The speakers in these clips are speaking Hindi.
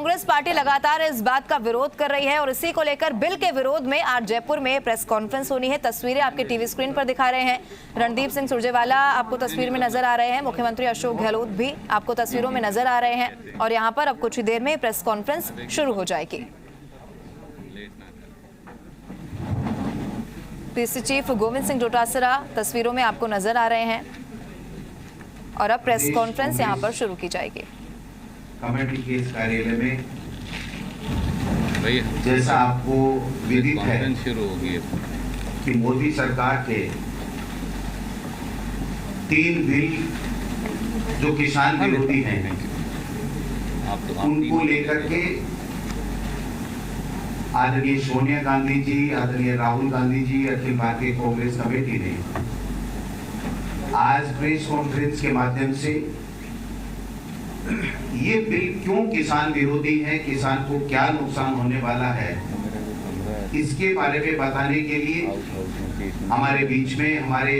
कांग्रेस पार्टी लगातार इस बात का विरोध कर रही है और इसी को लेकर बिल के विरोध में आज जयपुर में प्रेस कॉन्फ्रेंस होनी है। तस्वीरें आपके टीवी स्क्रीन पर दिखा रहे हैं। रणदीप सिंह सुरजेवाला आपको तस्वीर में नजर आ रहे हैं, मुख्यमंत्री अशोक गहलोत भी आपको तस्वीरों में नजर आ रहे हैं और यहाँ पर अब कुछ ही देर में प्रेस कॉन्फ्रेंस शुरू हो जाएगी। पीसी चीफ गोविंद सिंह डोटासरा तस्वीरों में आपको नजर आ रहे हैं और अब प्रेस कॉन्फ्रेंस यहाँ पर शुरू की जाएगी। कमेटी के इस कार्यालय में जैसा आपको विदित है कि मोदी सरकार के 3 बिल जो किसान विरोधी हैं उनको लेकर के आदरणीय सोनिया गांधी जी, आदरणीय राहुल गांधी जी, अखिल भारतीय कांग्रेस कमेटी ने आज प्रेस कॉन्फ्रेंस के माध्यम से ये बिल क्यों किसान विरोधी है, किसान को क्या नुकसान होने वाला है, इसके बारे में बताने के लिए हमारे बीच में हमारे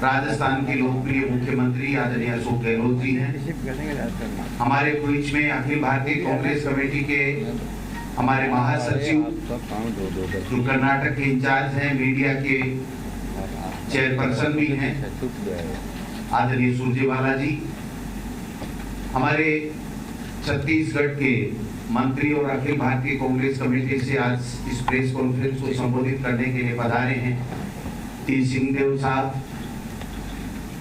राजस्थान के लोकप्रिय मुख्यमंत्री आदरणीय अशोक गहलोत जी हैं। हमारे बीच में अखिल भारतीय कांग्रेस कमेटी के हमारे महासचिव जो कर्नाटक के इंचार्ज हैं, मीडिया के चेयरपर्सन भी हैं आदरणीय सुरजेवाला जी, हमारे छत्तीसगढ़ के मंत्री और अखिल भारतीय कांग्रेस कमेटी से आज इस प्रेस कॉन्फ्रेंस को संबोधित करने के लिए पधारे हैं टी सिंहदेव साहब,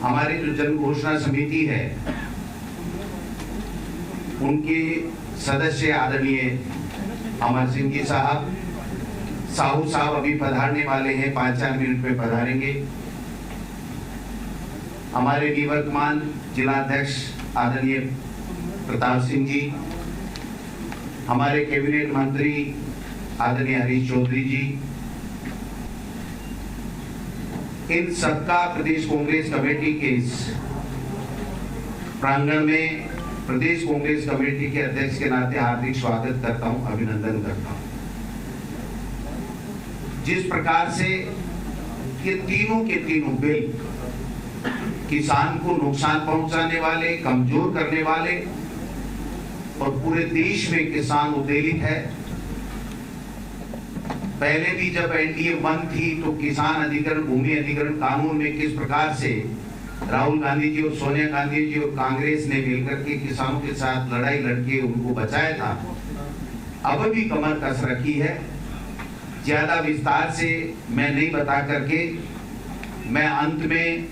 हमारी जो जन घोषणा समिति है उनके सदस्य आदरणीय अमर सिंह जी साहब, साहू साहब अभी पधारने वाले हैं, 5-4 मिनट में पधारेंगे। हमारे निवर्तमान जिलाध्यक्ष आदरणीय प्रताप सिंह जी, हमारे कैबिनेट मंत्री आदरणीय हरीश चौधरी जी, इन सबका प्रदेश कांग्रेस कमेटी के इस प्रांगण में प्रदेश कांग्रेस कमेटी के अध्यक्ष के नाते हार्दिक स्वागत करता हूं, अभिनंदन करता हूं। जिस प्रकार से ये तीनों के तीनों बिल किसान को नुकसान पहुंचाने वाले, कमजोर करने वाले और पूरे देश में किसान उद्वेलित है। पहले भी जब एनडीए बंद थी तो किसान अधिकरण, भूमि अधिकरण कानून में किस प्रकार से राहुल गांधी जी और सोनिया गांधी जी और कांग्रेस ने मिलकर के किसानों के साथ लड़ाई लड़के उनको बचाया था, अब भी कमर कस रखी है। ज्यादा विस्तार से मैं नहीं बता करके मैं अंत में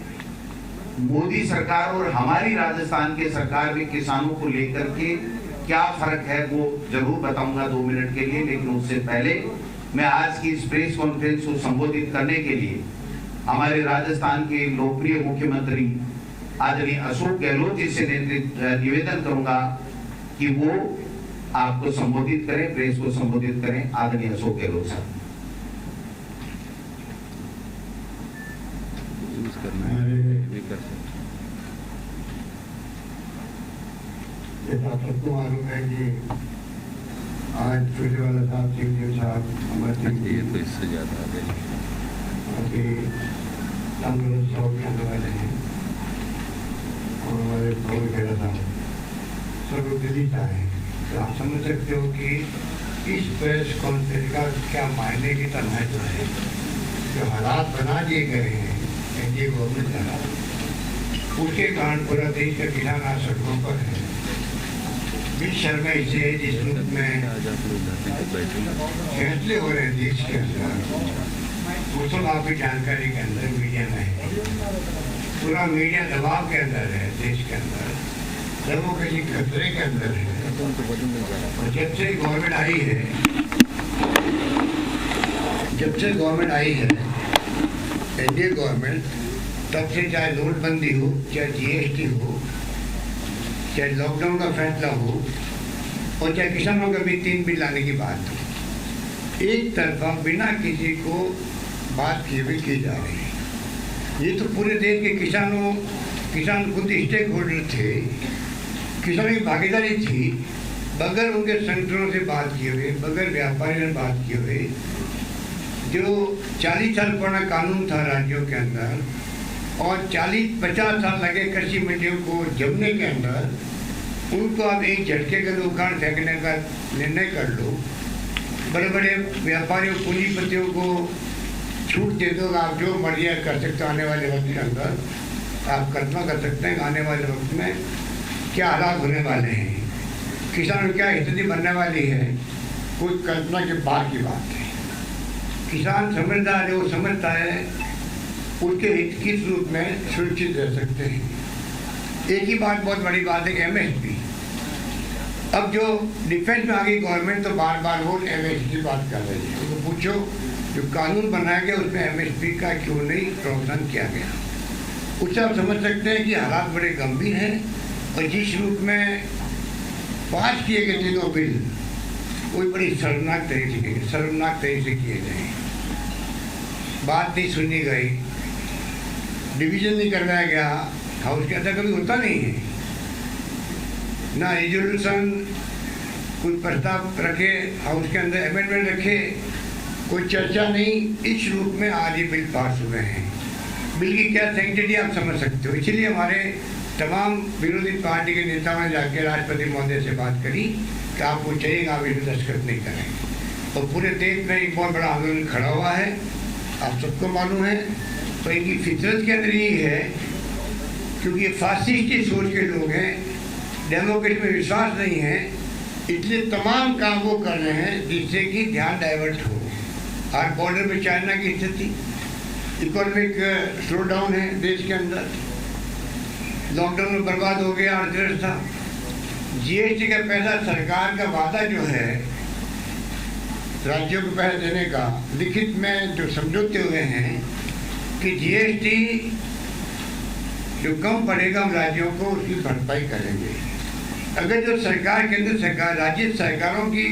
मोदी सरकार और हमारी राजस्थान के सरकार में किसानों को लेकर के क्या फर्क है वो जरूर बताऊंगा 2 मिनट के लिए, लेकिन उससे पहले मैं आज की इस प्रेस कॉन्फ्रेंस को संबोधित करने के लिए हमारे राजस्थान के लोकप्रिय मुख्यमंत्री आदरणीय अशोक गहलोत जी से निवेदन करूंगा कि वो आपको संबोधित करें, प्रेस को संबोधित करें। आदरणीय अशोक गहलोत साहब। सबको मालूम है कि आज सुरजेवाला साहब, सिंहदेव साहब, अमर सिंह जी तो इससे ज्यादा अभी तंदुरुस्त आने वाले हैं और हमारे बहुत खेला साहब सब दिल्ली से आए। तो आप समझ सकते हो कि इस प्रेस कॉन्फ्रेंस का क्या मायने की तरह जो है, जो हालात बना दिए गए हैं एनडीए गवर्नमेंट द्वारा, उसके कारण पूरा देश का किसान आज सड़कों पर है। बीच शर्मा इसे जिस रूप में फैसले हो रहे हैं देश के अंदर, वो सब आपकी जानकारी के अंदर मीडिया में है। पूरा मीडिया दबाव के अंदर है, देश के अंदर डेमोक्रेसी खतरे के अंदर है। और जब से गवर्नमेंट आई है एनडीए गवर्नमेंट, तब से चाहे नोटबंदी हो, चाहे जीएसटी हो, चाहे लॉकडाउन का फैसला हो और चाहे किसानों का भी 3 बिल लाने की बात हो, एक तरफा बिना किसी को बात किए हुए की जा रही है। ये तो पूरे देश के किसान खुद स्टेक होल्डर थे, किसानों की भागीदारी थी, बगैर उनके संगठनों से बात किए हुए, बगैर व्यापारियों से बात किए हुए, जो 40 साल पुराना कानून था राज्यों के अंदर और 40-50 साल लगे कृषि मंडियों को जमने के अंदर, उनको आप एक झटके के दुकान फेंकने का निर्णय कर लो, बड़े बड़े व्यापारियों पूंजीपतियों को छूट दे दो, आप जो मर्जी कर सकते हो आने वाले वक्त के अंदर, आप कल्पना कर सकते हैं आने वाले वक्त में क्या हालात होने वाले हैं, किसानों क्या स्थिति बनने वाली है, कोई कल्पना के बाहर की बात है। किसान समझदार है, वो समझता है उनके हित किस रूप में सुरक्षित रह सकते हैं। एक ही बात बहुत बड़ी बात है, एमएसपी। अब जो डिफेंस में आ गई गवर्नमेंट तो बार बार वो एमएसपी की बात कर रही है। उनको पूछो जो कानून बनाया गया उसमें एमएसपी का क्यों नहीं प्रावधान किया गया। उससे आप समझ सकते हैं कि हालात बड़े गंभीर हैं और जिस रूप में पास किए गए तीनों बिल वो बड़ी शर्मनाक तरीके से किए गए। बात नहीं सुनी गई, डिवीजन नहीं करवाया गया, हाउस के अंदर कभी होता नहीं है ना, रिजोल्यूशन कोई प्रस्ताव रखे, हाउस के अंदर अमेंडमेंट रखे, कोई चर्चा नहीं। इस रूप में आज ये बिल पास हुए हैं। बिल की क्या सैंक्टिटी आप समझ सकते हो। इसलिए हमारे तमाम विरोधी पार्टी के नेताओं ने जाकर राष्ट्रपति महोदय से बात करी कि आपको चाहिए आप इसमें दस्तखत नहीं करेंगे। और पूरे देश में एक बहुत बड़ा आंदोलन खड़ा हुआ है, आप सबको मालूम है। तो इनकी फितरत के अंदर यही है, क्योंकि ये फासिस्टी सोच के लोग हैं, डेमोक्रेसी में विश्वास नहीं है, इसलिए तमाम काम वो कर रहे हैं जिससे कि ध्यान डाइवर्ट हो। आज बॉर्डर में चाइना की स्थिति, इकोनॉमिक स्लो डाउन है देश के अंदर, लॉकडाउन में बर्बाद हो गया अर्थव्यवस्था। जीएसटी का पैसा, सरकार का वादा जो है राज्यों को पैसा देने का, लिखित में जो समझौते हुए हैं कि जीएसटी जो कम पड़ेगा हम राज्यों को उसकी भरपाई करेंगे। अगर जो सरकार केंद्र सरकार राज्य सरकारों की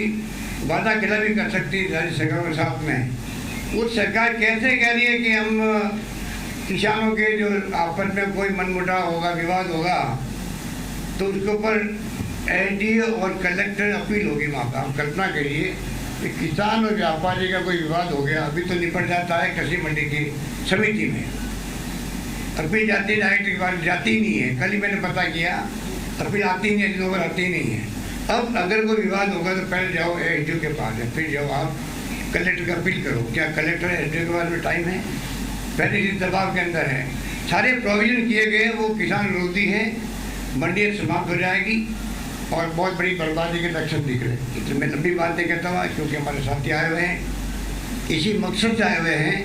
वादा खिलाफी कर सकती है राज्य सरकारों के साथ में, वो सरकार कैसे कह रही है कि हम किसानों के जो आपस में कोई मनमुटाव होगा, विवाद होगा, तो उसके ऊपर एसडीओ और कलेक्टर अपील होगी वहाँ पर। आप कल्पना करिए कि किसान और व्यापारी का कोई विवाद हो गया, अभी तो निपट जाता है कृषि मंडी की समिति में, अपील जाती डायरेक्ट के बाद जाती ही नहीं है। कल ही मैंने पता किया, अपील आती नहीं है, इन लोगों आती नहीं है। अब अगर कोई विवाद होगा तो पहले जाओ एसडीओ के पास है, फिर जाओ आप कलेक्टर का अपील करो। क्या कलेक्टर एसडीओ के पास में टाइम है? पहले इस दबाव के अंदर है। सारे प्रोविजन किए गए, वो किसान विरोधी हैं, मंडी समाप्त हो जाएगी और बहुत बड़ी बर्बादी के लक्षण दिख रहे हैं। इसलिए मैं लंबी बातें कहता हुआ, क्योंकि हमारे साथी आए हुए हैं, इसी मकसद से आए हुए हैं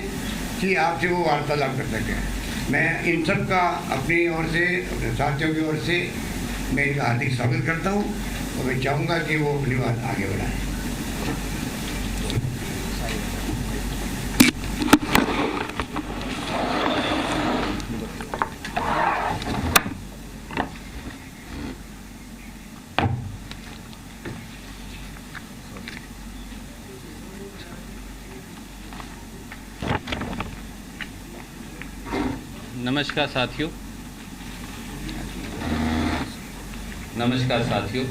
कि आपसे वो वार्तालाप कर सकें। मैं इन सब का अपनी ओर से, अपने साथियों की ओर से मैं इनका हार्दिक स्वागत करता हूँ और मैं चाहूँगा कि वो अपनी बात आगे बढ़ाएं। नमस्कार साथियों,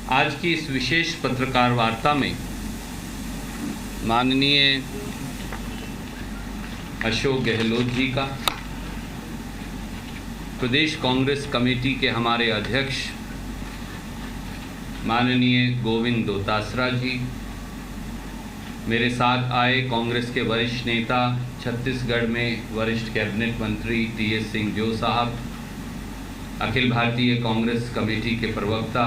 आज की इस विशेष पत्रकार वार्ता में माननीय अशोक गहलोत जी का, प्रदेश कांग्रेस कमेटी के हमारे अध्यक्ष माननीय गोविंद दोतासरा जी, मेरे साथ आए कांग्रेस के वरिष्ठ नेता, छत्तीसगढ़ में वरिष्ठ कैबिनेट मंत्री टीएस सिंहदेव साहब, अखिल भारतीय कांग्रेस कमेटी के प्रवक्ता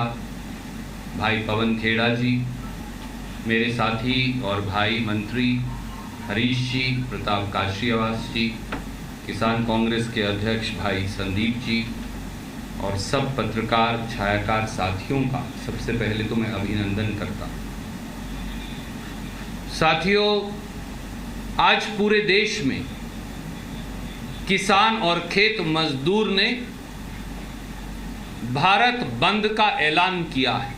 भाई पवन खेड़ा जी, मेरे साथी और भाई मंत्री हरीश जी, प्रताप काशियावास जी, किसान कांग्रेस के अध्यक्ष भाई संदीप जी और सब पत्रकार छायाकार साथियों का सबसे पहले तो मैं अभिनंदन करता हूँ। साथियों, आज पूरे देश में किसान और खेत मजदूर ने भारत बंद का ऐलान किया है।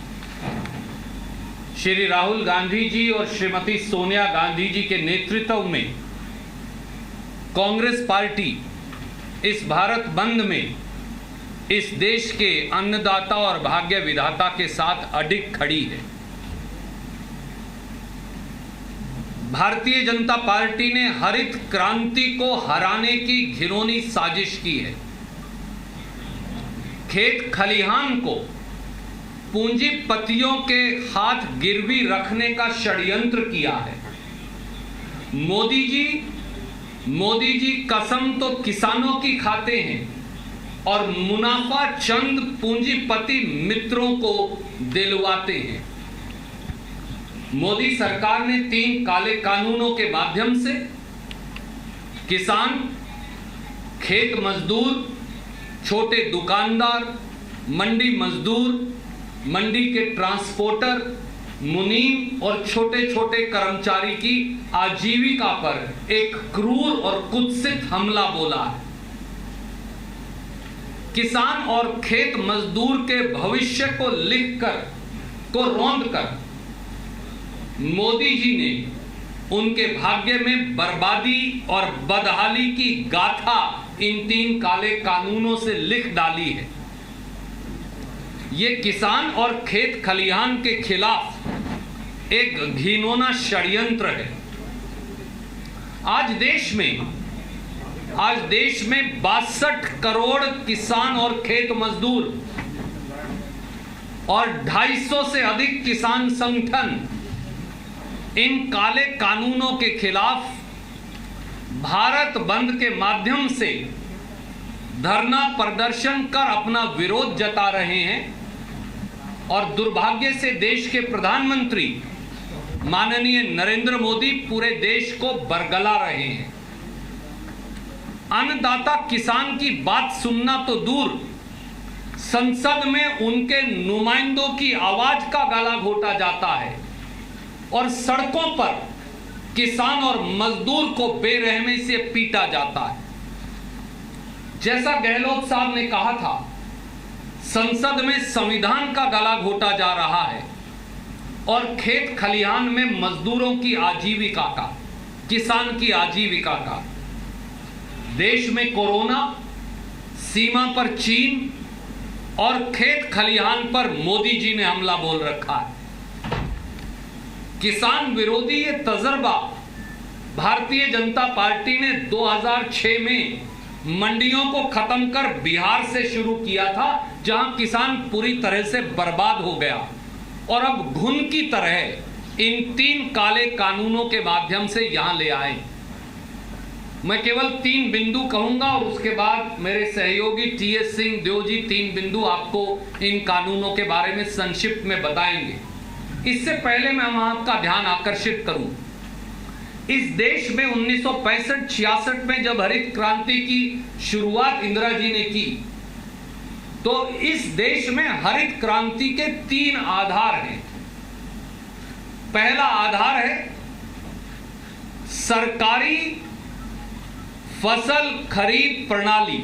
श्री राहुल गांधी जी और श्रीमती सोनिया गांधी जी के नेतृत्व में कांग्रेस पार्टी इस भारत बंद में इस देश के अन्नदाता और भाग्य विधाता के साथ अडिग खड़ी है। भारतीय जनता पार्टी ने हरित क्रांति को हराने की घिनौनी साजिश की है। खेत खलिहान को पूंजीपतियों के हाथ गिरवी रखने का षड्यंत्र किया है। मोदी जी कसम तो किसानों की खाते हैं और मुनाफा चंद पूंजीपति मित्रों को दिलवाते हैं। मोदी सरकार ने 3 काले कानूनों के माध्यम से किसान, खेत मजदूर, छोटे दुकानदार, मंडी मजदूर, मंडी के ट्रांसपोर्टर, मुनीम और छोटे छोटे कर्मचारी की आजीविका पर एक क्रूर और कुत्सित हमला बोला है। किसान और खेत मजदूर के भविष्य को रौंदकर मोदी जी ने उनके भाग्य में बर्बादी और बदहाली की गाथा इन 3 काले कानूनों से लिख डाली है। ये किसान और खेत खलिहान के खिलाफ एक घिनौना षड्यंत्र है। आज देश में 62 करोड़ किसान और खेत मजदूर और 250 से अधिक किसान संगठन इन काले कानूनों के खिलाफ भारत बंद के माध्यम से धरना प्रदर्शन कर अपना विरोध जता रहे हैं और दुर्भाग्य से देश के प्रधानमंत्री माननीय नरेंद्र मोदी पूरे देश को बरगला रहे हैं। अन्नदाता किसान की बात सुनना तो दूर, संसद में उनके नुमाइंदों की आवाज का गला घोटा जाता है और सड़कों पर किसान और मजदूर को बेरहमी से पीटा जाता है। जैसा गहलोत साहब ने कहा था, संसद में संविधान का गला घोटा जा रहा है और खेत खलिहान में मजदूरों की आजीविका का, किसान की आजीविका का। देश में कोरोना, सीमा पर चीन और खेत खलिहान पर मोदी जी ने हमला बोल रखा है। किसान विरोधी ये तजर्बा भारतीय जनता पार्टी ने 2006 में मंडियों को खत्म कर बिहार से शुरू किया था, जहां किसान पूरी तरह से बर्बाद हो गया और अब घुन की तरह इन 3 काले कानूनों के माध्यम से यहां ले आए। मैं केवल 3 बिंदु कहूंगा और उसके बाद मेरे सहयोगी टीएस सिंह देव जी 3 बिंदु आपको इन कानूनों के बारे में संक्षिप्त में बताएंगे। इससे पहले मैं आपका ध्यान आकर्षित करूं, इस देश में 1965-66 में जब हरित क्रांति की शुरुआत इंदिरा जी ने की, तो इस देश में हरित क्रांति के 3 आधार हैं। पहला आधार है सरकारी फसल खरीद प्रणाली,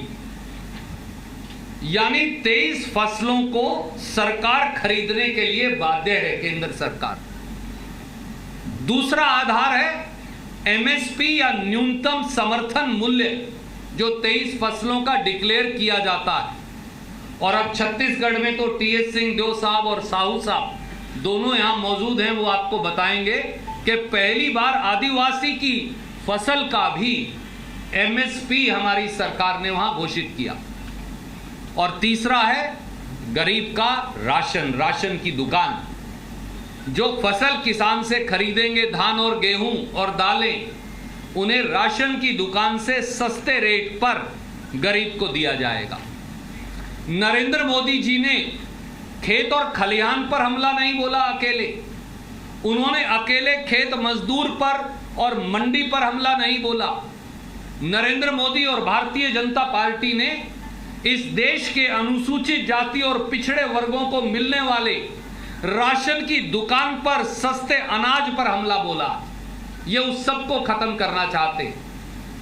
यानी 23 फसलों को सरकार खरीदने के लिए बाध्य है केंद्र सरकार। दूसरा आधार है एमएसपी या न्यूनतम समर्थन मूल्य, जो 23 फसलों का डिक्लेयर किया जाता है। और अब छत्तीसगढ़ में तो टीएस सिंह देव साहब और साहू साहब दोनों यहां मौजूद हैं, वो आपको बताएंगे कि पहली बार आदिवासी की फसल का भी एमएसपी हमारी सरकार ने वहां घोषित किया। और तीसरा है गरीब का राशन की दुकान, जो फसल किसान से खरीदेंगे धान और गेहूं और दालें, उन्हें राशन की दुकान से सस्ते रेट पर गरीब को दिया जाएगा। नरेंद्र मोदी जी ने खेत और खलिहान पर हमला नहीं बोला अकेले, उन्होंने अकेले खेत मजदूर पर और मंडी पर हमला नहीं बोला। नरेंद्र मोदी और भारतीय जनता पार्टी ने इस देश के अनुसूचित जाति और पिछड़े वर्गों को मिलने वाले राशन की दुकान पर सस्ते अनाज पर हमला बोला। ये उस सब को खत्म करना चाहते।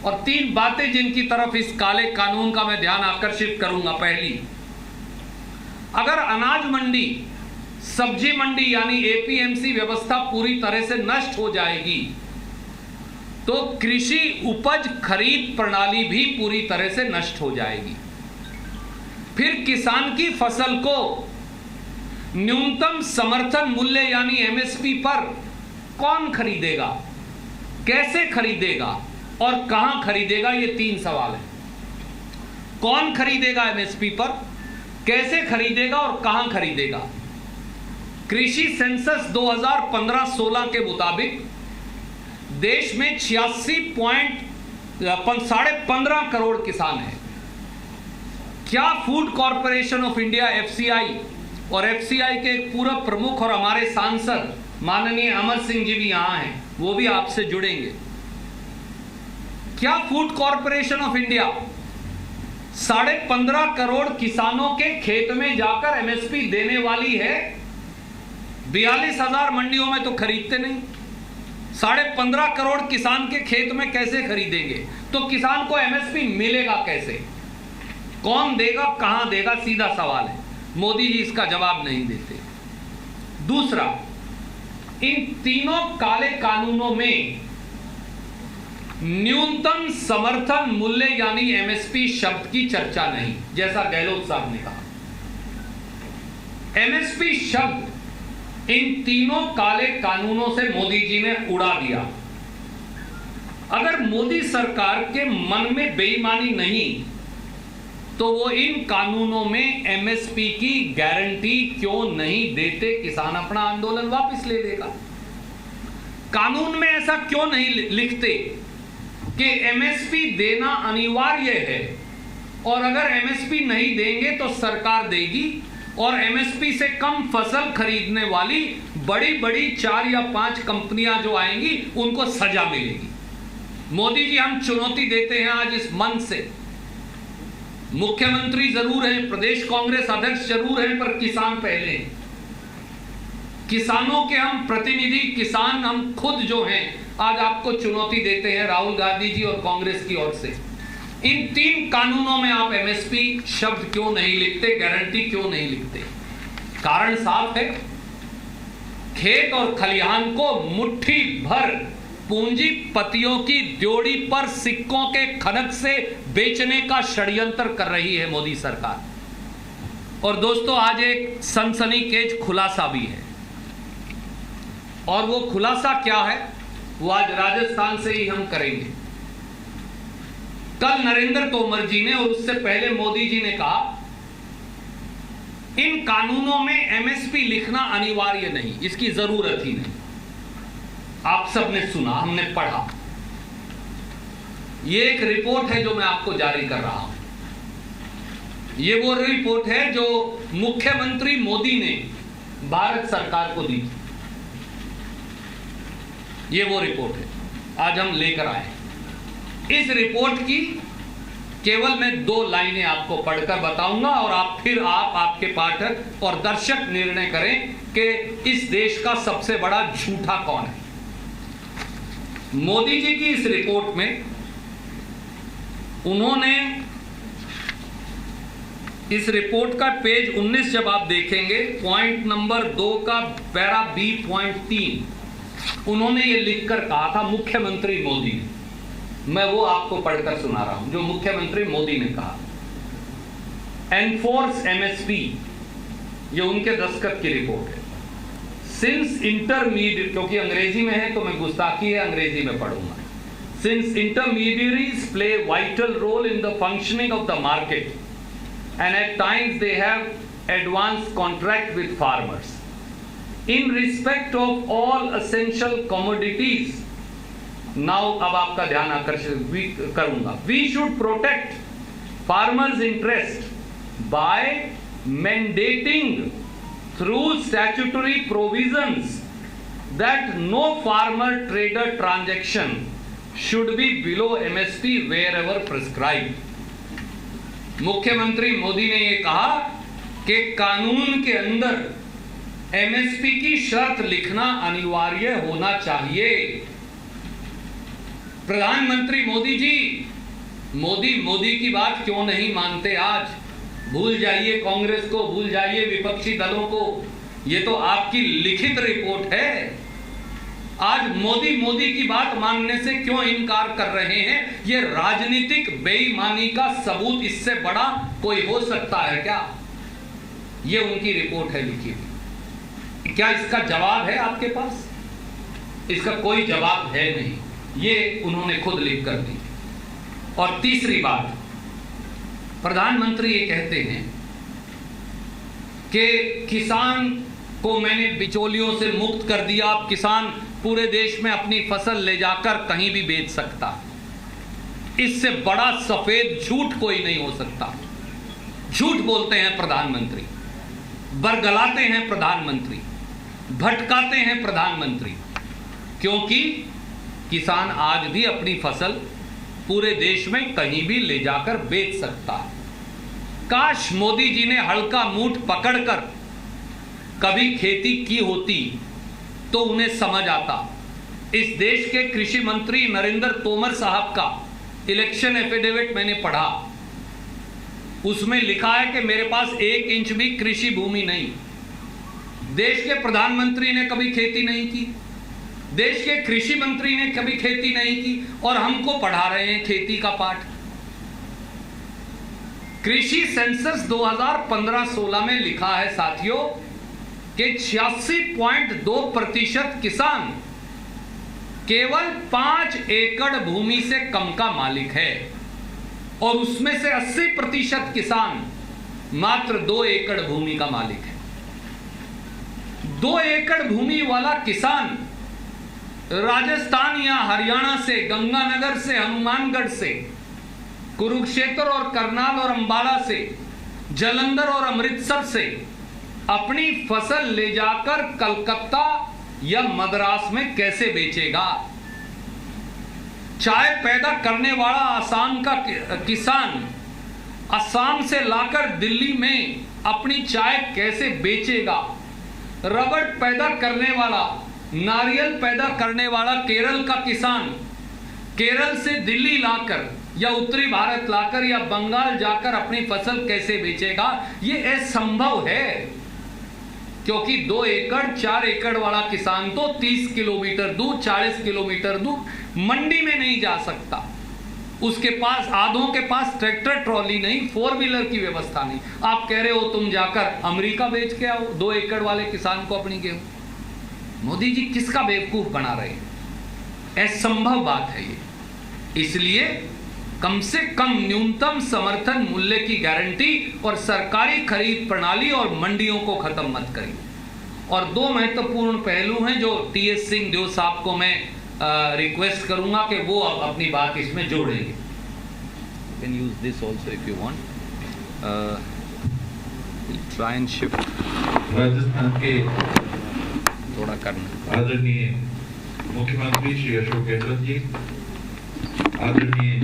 और 3 बातें जिनकी तरफ इस काले कानून का मैं ध्यान आकर्षित करूंगा। पहली, अगर अनाज मंडी, सब्जी मंडी यानी एपीएमसी व्यवस्था पूरी तरह से नष्ट हो जाएगी, तो कृषि उपज खरीद प्रणाली भी पूरी तरह से नष्ट हो जाएगी। फिर किसान की फसल को न्यूनतम समर्थन मूल्य यानी एमएसपी पर कौन खरीदेगा, कैसे खरीदेगा और कहां खरीदेगा, ये 3 सवाल है। कौन खरीदेगा एमएसपी पर, कैसे खरीदेगा और कहां खरीदेगा? कृषि सेंसस 2015-16 के मुताबिक देश में 86.15 करोड़ किसान हैं। क्या food corporation of India FCI और FCI के एक पूर्व प्रमुख और हमारे सांसद माननीय अमर सिंह जी भी यहां हैं, वो भी आपसे जुड़ेंगे। क्या food corporation of India 15.5 crore किसानों के खेत में जाकर MSP देने वाली है? 42,000 मंडियों में तो खरीदते नहीं। 15.5 करोड़ किसान के खेत में कैसे खरीदेंगे? तो किसान को MSP मिलेगा कैसे? कौन देगा, कहां देगा? सीधा सवाल है। मोदी जी इसका जवाब नहीं देते। दूसरा, इन तीनों काले कानूनों में न्यूनतम समर्थन मूल्य यानी MSP शब्द की चर्चा नहीं, जैसा गहलोत साहब ने कहा। MSP शब्द इन तीनों काले कानूनों से मोदी जी ने उड़ा दिया। अगर मोदी सरकार के मन में बेईमानी नहीं तो वो इन कानूनों में MSP की गारंटी क्यों नहीं देते? किसान अपना आंदोलन वापस ले लेगा। कानून में ऐसा क्यों नहीं लिखते कि MSP देना अनिवार्य है और अगर MSP नहीं देंगे तो सरकार देगी और MSP से कम फसल खरीदने वाली बड़ी बड़ी 4 या 5 कंपनियां जो आएंगी उनको सजा मिलेगी। मोदी जी, हम चुनौती देते हैं आज इस मंच से। मुख्यमंत्री जरूर हैं, प्रदेश कांग्रेस अध्यक्ष जरूर हैं, पर किसान पहले हैं। किसानों के हम प्रतिनिधि, किसान हम खुद जो हैं, आज आपको चुनौती देते हैं राहुल गांधी जी और कांग्रेस की ओर से। इन 3 कानूनों में आप MSP शब्द क्यों नहीं लिखते, गारंटी क्यों नहीं लिखते? कारण साफ है, खेत और खलिहान को मुट्ठी भर पूंजीपतियों की ड्योढ़ी पर सिक्कों के खनक से बेचने का षड्यंत्र कर रही है मोदी सरकार। और दोस्तों, आज एक सनसनीखेज खुलासा भी है, और वो खुलासा क्या है वो आज राजस्थान से ही हम करेंगे। कल नरेंद्र तोमर जी ने और उससे पहले मोदी जी ने कहा इन कानूनों में MSP लिखना अनिवार्य नहीं, इसकी जरूरत ही नहीं। आप सबने सुना, हमने पढ़ा। ये एक रिपोर्ट है जो मैं आपको जारी कर रहा हूं। ये वो रिपोर्ट है जो मुख्यमंत्री मोदी ने भारत सरकार को दी। ये वो रिपोर्ट है आज हम लेकर आए। इस रिपोर्ट की केवल मैं 2 लाइनें आपको पढ़कर बताऊंगा और आपके पाठक और दर्शक निर्णय करें कि इस देश का सबसे बड़ा झूठा कौन है। मोदी जी की इस रिपोर्ट में उन्होंने इस रिपोर्ट का पेज 19 जब आप देखेंगे, पॉइंट नंबर 2 का पैरा B.3 उन्होंने ये लिखकर कहा था मुख्यमंत्री मोदी ने। मैं वो आपको पढ़कर सुना रहा हूं जो मुख्यमंत्री मोदी ने कहा। एनफोर्स MSP, ये उनके दस्तखत की रिपोर्ट है। सिंस इंटरमीडिएट, क्योंकि अंग्रेजी में है तो मैं गुस्ताखी है, अंग्रेजी में पढ़ूंगा। Since intermediaries play vital role in the functioning of the market and at times they have advance contract with farmers in respect of all essential commodities. Now अब आपका ध्यान आकर्षित करूंगा। We should protect farmers' interest by mandating through statutory provisions that no farmer trader transaction should be below MSP wherever prescribed. मुख्यमंत्री मोदी ने ये कहा कि कानून के अंदर MSP की शर्त लिखना अनिवार्य होना चाहिए। प्रधानमंत्री मोदी जी, मोदी की बात क्यों नहीं मानते? आज भूल जाइए कांग्रेस को, भूल जाइए विपक्षी दलों को, ये तो आपकी लिखित रिपोर्ट है। आज मोदी की बात मानने से क्यों इनकार कर रहे हैं? ये राजनीतिक बेईमानी का सबूत इससे बड़ा कोई हो सकता है क्या? ये उनकी रिपोर्ट है लिखी हुई। क्या इसका जवाब है आपके पास? इसका कोई जवाब है नहीं, ये उन्होंने खुद लिख कर दी। और तीसरी बात, प्रधानमंत्री ये कहते हैं कि किसान को मैंने बिचौलियों से मुक्त कर दिया, अब किसान पूरे देश में अपनी फसल ले जाकर कहीं भी बेच सकता। इससे बड़ा सफेद झूठ कोई नहीं हो सकता। झूठ बोलते हैं प्रधानमंत्री, बरगलाते हैं प्रधानमंत्री, भटकाते हैं प्रधानमंत्री, क्योंकि किसान आज भी अपनी फसल पूरे देश में कहीं भी ले जाकर बेच सकता है। काश मोदी जी ने हल्का मूठ पकड़कर कभी खेती की होती तो उन्हें समझ आता। इस देश के कृषि मंत्री नरेंद्र तोमर साहब का इलेक्शन एफिडेविट मैंने पढ़ा, उसमें लिखा है कि मेरे पास 1 इंच भी कृषि भूमि नहीं। देश के प्रधानमंत्री ने कभी खेती नहीं की, देश के कृषि मंत्री ने कभी खेती नहीं की, और हमको पढ़ा रहे हैं खेती का पाठ। कृषि सेंसस 2015-16 में लिखा है साथियों कि 86.2% किसान केवल 5 एकड़ भूमि से कम का मालिक है, और उसमें से 80% किसान मात्र 2 एकड़ भूमि का मालिक है। 2 एकड़ भूमि वाला किसान राजस्थान या हरियाणा से, गंगानगर से, हनुमानगढ़ से, कुरुक्षेत्र और करनाल और अंबाला से, जालंधर और अमृतसर से अपनी फसल ले जाकर कलकत्ता या मद्रास में कैसे बेचेगा? चाय पैदा करने वाला आसाम का किसान असम से लाकर दिल्ली में अपनी चाय कैसे बेचेगा? रबड़ पैदा करने वाला, नारियल पैदा करने वाला केरल का किसान केरल से दिल्ली लाकर या उत्तरी भारत लाकर या बंगाल जाकर अपनी फसल कैसे बेचेगा? ये असंभव है, क्योंकि 2 एकड़ 4 एकड़ वाला किसान तो 30 किलोमीटर दूर, 40 किलोमीटर दूर मंडी में नहीं जा सकता। उसके पास, आधों के पास ट्रैक्टर ट्रॉली नहीं, 4 व्हीलर की व्यवस्था नहीं। आप कह रहे हो तुम जाकर अमेरिका बेच के आओ 2 एकड़ वाले किसान को अपनी गेहूं। मोदी जी किसका बेवकूफ बना रहे हैं? असंभव बात है ये। इसलिए कम से कम न्यूनतम समर्थन मूल्य की गारंटी और सरकारी खरीद प्रणाली और मंडियों को खत्म मत करिए। और 2 महत्वपूर्ण पहलू हैं जो टीएस सिंह देव साहब को मैं रिक्वेस्ट करूंगा कि वो अपनी बात इसमें जोड़ेंगे। You can use this also if you want. Try and shift. Rajasthan के थोड़ा करना। आदरणीय मुख्यमंत्री श्री अशोक गहलोत जी, आदरणीय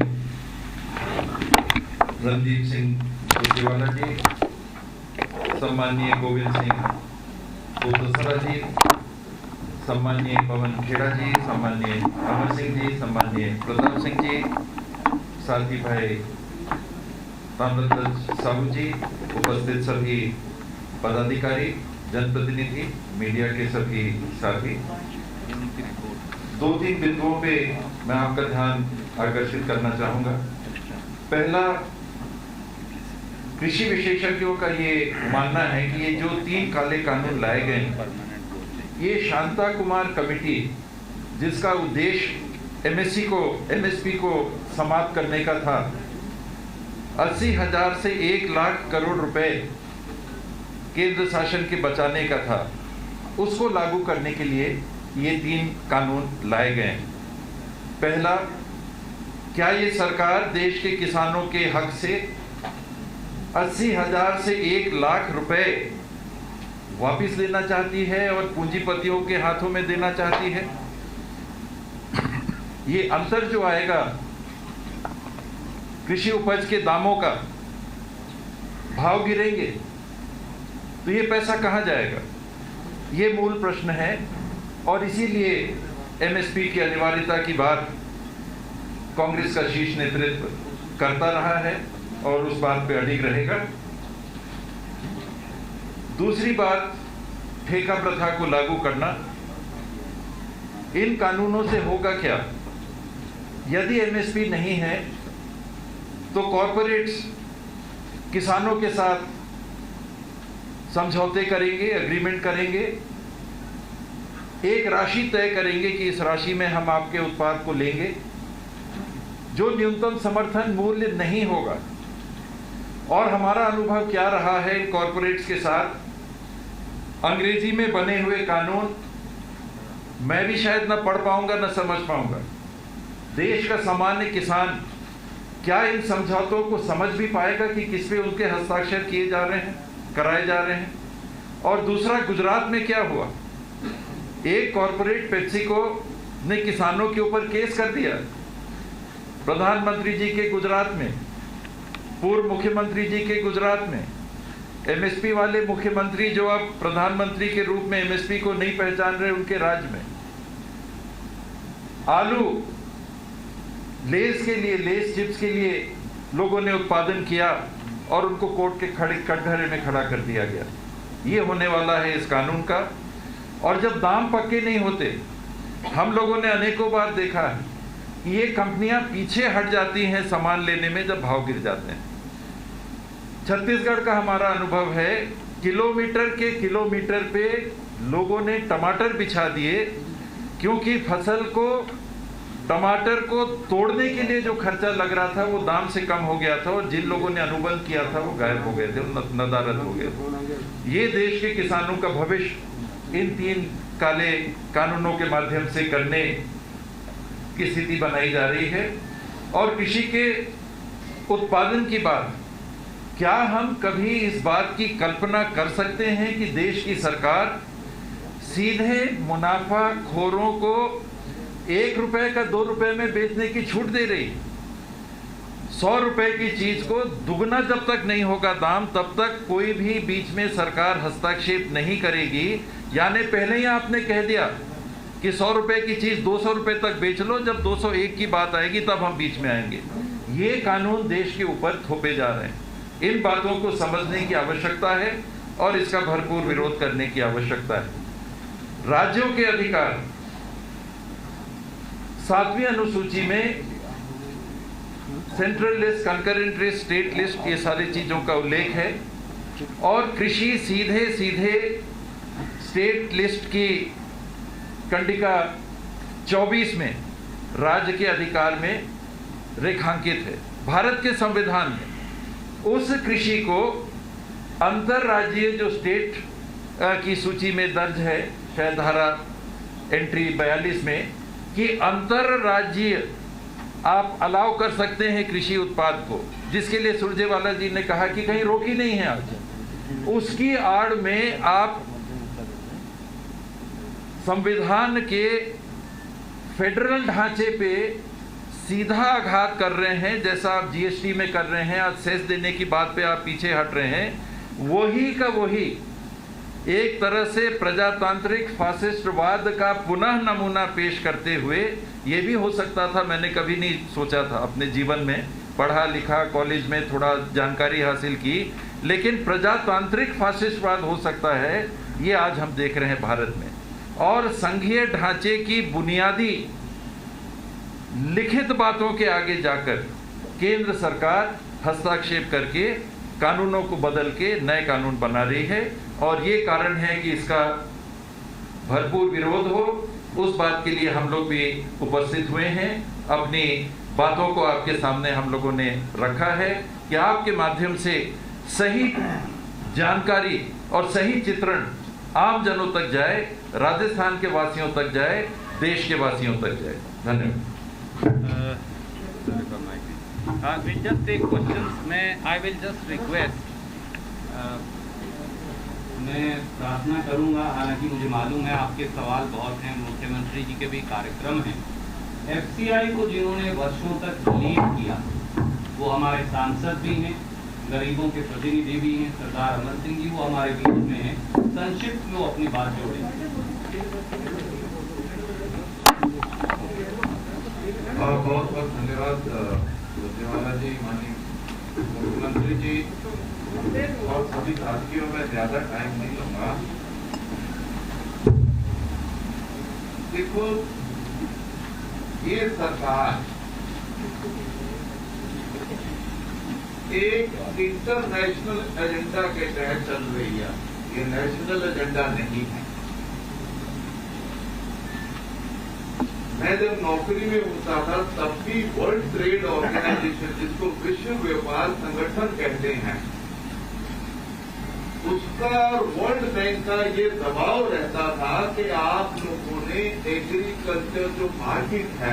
रणदीप सिंह सुरजेवाला जी, सम्माननीय गोविंद सिंह कोतसरा जी, सम्माननीय पवन खेड़ा जी, सम्माननीय अमर सिंह जी, सम्माननीय प्रताप सिंह जी, साथी भाई ताम्रध्वज साहू जी, उपस्थित सभी पदाधिकारी, जनप्रतिनिधि, मीडिया के सभी साथी, 2-3 बिंदुओं पे मैं आपका ध्यान आकर्षित करना चाहूंगा। पहला, कृषि विशेषज्ञों का ये मानना है कि ये जो 3 काले कानून लाए गए, ये शांता कुमार कमेटी, जिसका उद्देश्य एमएसपी को समाप्त करने का था, 80,000 से 1 लाख करोड़ रुपए केंद्र शासन के बचाने का था, उसको लागू करने के लिए ये 3 कानून लाए गए। पहला, क्या ये सरकार देश के किसानों के हक से 80,000 से 1 लाख रुपए वापिस लेना चाहती है और पूंजीपतियों के हाथों में देना चाहती है? ये अंतर जो आएगा कृषि उपज के दामों का, भाव गिरेंगे तो ये पैसा कहां जाएगा? ये मूल प्रश्न है, और इसीलिए एमएसपी की अनिवार्यता की बात कांग्रेस का शीर्ष नेतृत्व करता रहा है और उस बात पे अडिग रहेगा। दूसरी बात, ठेका प्रथा को लागू करना। इन कानूनों से होगा क्या? यदि एमएसपी नहीं है तो कॉरपोरेट्स किसानों के साथ समझौते करेंगे, एग्रीमेंट करेंगे, एक राशि तय करेंगे कि इस राशि में हम आपके उत्पाद को लेंगे, जो न्यूनतम समर्थन मूल्य नहीं होगा। और हमारा अनुभव क्या रहा है इन कॉरपोरेट्स के साथ अंग्रेजी में बने हुए कानून मैं भी शायद ना पढ़ पाऊंगा ना समझ पाऊंगा। देश का सामान्य किसान क्या इन समझौतों को समझ भी पाएगा कि किस पे उनके हस्ताक्षर किए जा रहे हैं, कराए जा रहे हैं? और दूसरा, गुजरात में क्या हुआ? एक कॉरपोरेट पेप्सिको ने किसानों के ऊपर केस कर दिया। प्रधानमंत्री जी के गुजरात में, पूर्व मुख्यमंत्री जी के गुजरात में, एमएसपी वाले मुख्यमंत्री जो अब प्रधानमंत्री के रूप में एमएसपी को नहीं पहचान रहे, उनके राज्य में आलू लेस के लिए, लेस चिप्स के लिए लोगों ने उत्पादन किया और उनको कोर्ट के कटघरे में खड़ा कर दिया गया। ये होने वाला है इस कानून का। और जब दाम पक्के नहीं होते, हम लोगों ने अनेकों बार देखा है कि ये कंपनियां पीछे हट जाती हैं सामान लेने में जब भाव गिर जाते हैं। छत्तीसगढ़ का हमारा अनुभव है, किलोमीटर के किलोमीटर पे लोगों ने टमाटर बिछा दिए, क्योंकि फसल को, टमाटर को तोड़ने के लिए जो खर्चा लग रहा था वो दाम से कम हो गया था, और जिन लोगों ने अनुबंध किया था वो गायब हो गए थे, नदारद हो गए थे। ये देश के किसानों का भविष्य इन 3 काले कानूनों के माध्यम से करने की स्थिति बनाई जा रही है। और कृषि के उत्पादन की बात, क्या हम कभी इस बात की कल्पना कर सकते हैं कि देश की सरकार सीधे मुनाफाखोरों को 1 रुपए का 2 रुपए में बेचने की छूट दे रही? 100 रुपए की चीज को दुगना जब तक नहीं होगा दाम, तब तक कोई भी बीच में सरकार हस्तक्षेप नहीं करेगी। यानी पहले ही आपने कह दिया कि 100 रुपए की चीज 200 रुपए तक बेच लो, जब 201 की बात आएगी तब हम बीच में आएंगे। ये कानून देश के ऊपर थोपे जा रहे हैं। इन बातों को समझने की आवश्यकता है और इसका भरपूर विरोध करने की आवश्यकता है। राज्यों के अधिकार 7वीं अनुसूची में central list, concurrent list, state list, ये सारी चीजों का उल्लेख है। और कृषि सीधे सीधे स्टेट लिस्ट की कंडिका 24 में राज्य के अधिकार में रेखांकित है। भारत के संविधान में उस कृषि को अंतरराज्यीय, जो स्टेट की सूची में दर्ज है, शायद धारा एंट्री 42 में, कि अंतरराज्यीय आप अलाउ कर सकते हैं कृषि उत्पाद को, जिसके लिए सुरजेवाला जी ने कहा कि कहीं रोक ही नहीं है आज। उसकी आड़ में आप संविधान के फेडरल ढांचे पे सीधा आघात कर रहे हैं, जैसा आप जीएसटी में कर रहे हैं। आज सेस देने की बात पे आप पीछे हट रहे हैं। वही का वही एक तरह से प्रजातांत्रिक फासिस्टवाद का पुनः नमूना पेश करते हुए, ये भी हो सकता था, मैंने कभी नहीं सोचा था अपने जीवन में, पढ़ा लिखा, कॉलेज में थोड़ा जानकारी हासिल की, लेकिन प्रजातांत्रिक फासिस्टवाद हो सकता है, ये आज हम देख रहे हैं भारत में। और संघीय ढांचे की बुनियादी लिखित बातों के आगे जाकर केंद्र सरकार हस्तक्षेप करके कानूनों को बदल के नए कानून बना रही है, और ये कारण है कि इसका भरपूर विरोध हो। उस बात के लिए हम लोग भी उपस्थित हुए हैं। अपनी बातों को आपके सामने हम लोगों ने रखा है कि आपके माध्यम से सही जानकारी और सही चित्रण आम जनों तक जाए, राजस्थान के वासियों तक जाए, देश के वासियों तक जाए। धन्यवाद। We'll just take questions. I will just request. मैं प्रार्थना करूंगा, हालांकि मुझे मालूम है आपके सवाल बहुत हैं, मुख्यमंत्री जी के भी कार्यक्रम हैं। एफसीआई को जिन्होंने वर्षों तक लीड किया, वो हमारे सांसद भी हैं, गरीबों के प्रतिनिधि भी हैं, सरदार अमर सिंह जी वो हमारे बीच में हैं। संक्षिप्त में वो अपनी बात जोड़ेंगे। बहुत बहुत धन्यवाद सुरजेवाला जी, माननीय मुख्यमंत्री जी और सभी साथियों में ज्यादा टाइम नहीं लूंगा। देखो, ये सरकार एक इंटरनेशनल एजेंडा के तहत चल रही है, ये नेशनल एजेंडा नहीं है। मैं जब नौकरी में होता था तब भी वर्ल्ड ट्रेड ऑर्गेनाइजेशन, जिसको विश्व व्यापार संगठन कहते हैं, उसका वर्ल्ड बैंक का ये दबाव रहता था कि आप लोगों ने एग्रीकल्चर जो मार्केट है,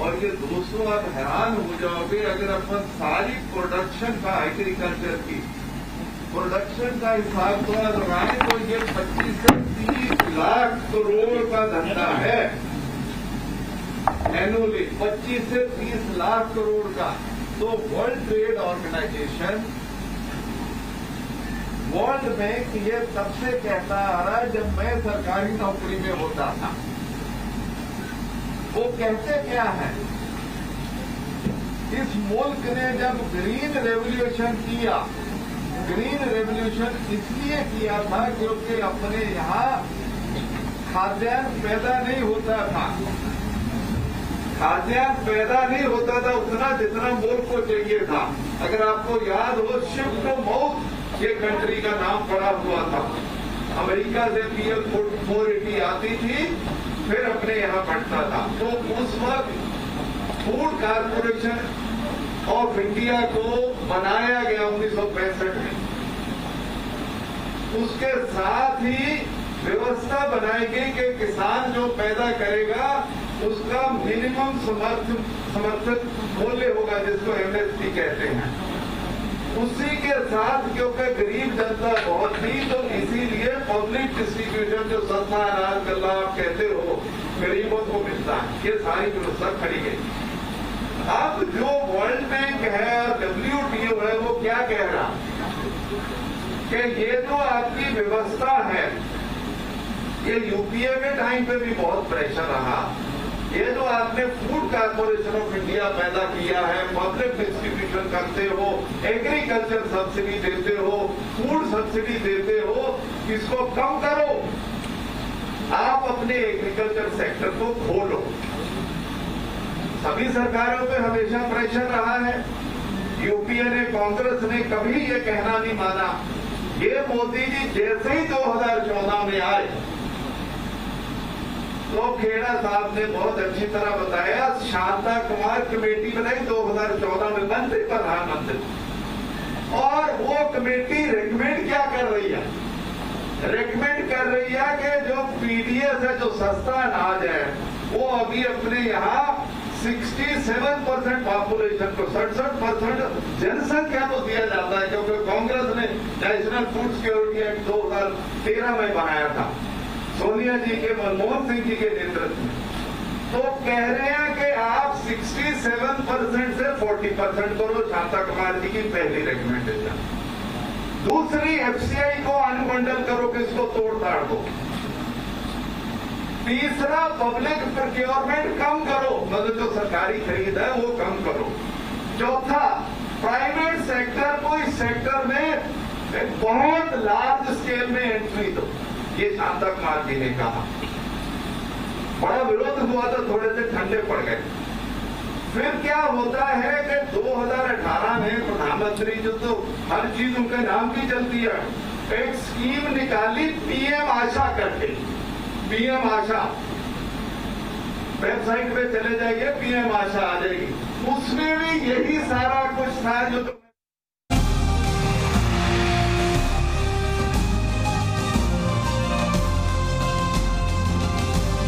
और ये दोस्तों आप हैरान हो जाओगे अगर अपन सारी प्रोडक्शन का एग्रीकल्चर की प्रोडक्शन का हिसाब तो लगाए तो ये 25 से 30 लाख करोड़ का धंधा है एनुअली, 25 से 30 लाख करोड़ का। तो World Trade Organization, World Bank ये तब से कहता आ रहा है जब मैं सरकारी नौकरी में होता था। वो कहते क्या है, इस मुल्क ने जब ग्रीन रेवोल्यूशन किया, ग्रीन रेवोल्यूशन इसलिए किया था क्योंकि अपने यहाँ खाद्यान्न पैदा नहीं होता था, खाद्यान्न पैदा नहीं होता था उतना जितना मुल्क को चाहिए था। अगर आपको याद हो, शिफ्ट माउथ ये कंट्री का नाम पड़ा हुआ था। अमेरिका से पीएल 480 आती थी, फिर अपने यहाँ बढ़ता था। तो उस वक्त फूड कारपोरेशन ऑफ इंडिया को बनाया गया 1965 में। उसके साथ ही व्यवस्था बनाई गई कि किसान जो पैदा करेगा उसका मिनिमम समर्थित मूल्य होगा, जिसको एमएसपी कहते हैं। उसी के साथ क्योंकि गरीब जनता बहुत थी, तो इसीलिए पब्लिक डिस्ट्रीब्यूशन जो सस्ता अनाज गल्ला आप कहते हो गरीबों को मिलता है, ये सारी व्यवस्था खड़ी गई। अब जो वर्ल्ड बैंक है और WTO है वो क्या कह रहा कि ये तो आपकी व्यवस्था है, ये यूपीए के टाइम पे भी बहुत प्रेशर रहा। ये जो आपने फूड कारपोरेशन ऑफ इंडिया पैदा किया है, पब्लिक डिस्ट्रीब्यूशन करते हो, एग्रीकल्चर सब्सिडी देते हो, फूड सब्सिडी देते हो, इसको कम करो। आप अपने एग्रीकल्चर सेक्टर को खोलो। सभी सरकारों पे हमेशा प्रेशर रहा है। यूपीए ने, कांग्रेस ने कभी ये कहना नहीं माना। ये मोदी जी जैसे ही 2014 में आए तो खेड़ा साहब ने बहुत अच्छी तरह बताया, शांता कुमार कमेटी बनाई 2014 में, बनते प्रधानमंत्री। और वो कमेटी रेकमेंड क्या कर रही है, रेकमेंड कर रही है कि जो पीडीएस है, जो सस्ता अनाज है, वो अभी अपने यहाँ 67% पॉपुलेशन को, 67% जनसंख्या को दिया जाता है, क्योंकि कांग्रेस ने नेशनल फूड सिक्योरिटी एक्ट 2013 में बनाया था, सोनिया जी के, मनमोहन सिंह जी के नेतृत्व में। तो कह रहे हैं कि आप 67% से 40% करो, शांता कुमार जी की पहली रिकमेंडेशन। दूसरी, एफसीआई को अनबंडल करो, किसको तोड़ ताड़ दो। तीसरा, पब्लिक प्रोक्योरमेंट कम करो, मतलब जो सरकारी खरीद है वो कम करो। चौथा, प्राइवेट सेक्टर को इस सेक्टर में बहुत लार्ज स्केल में एंट्री दो, ये शांता कुमार जी ने कहा। बड़ा विरोध हुआ तो थोड़े से ठंडे पड़ गए। फिर क्या होता है कि 2018 में प्रधानमंत्री जो तो हर चीज उनके नाम की चलती है, एक स्कीम निकाली पीएम आशा करके। पीएम आशा वेबसाइट पे चले जाइए, पीएम आशा आ जाएगी। उसमें भी यही सारा कुछ था जो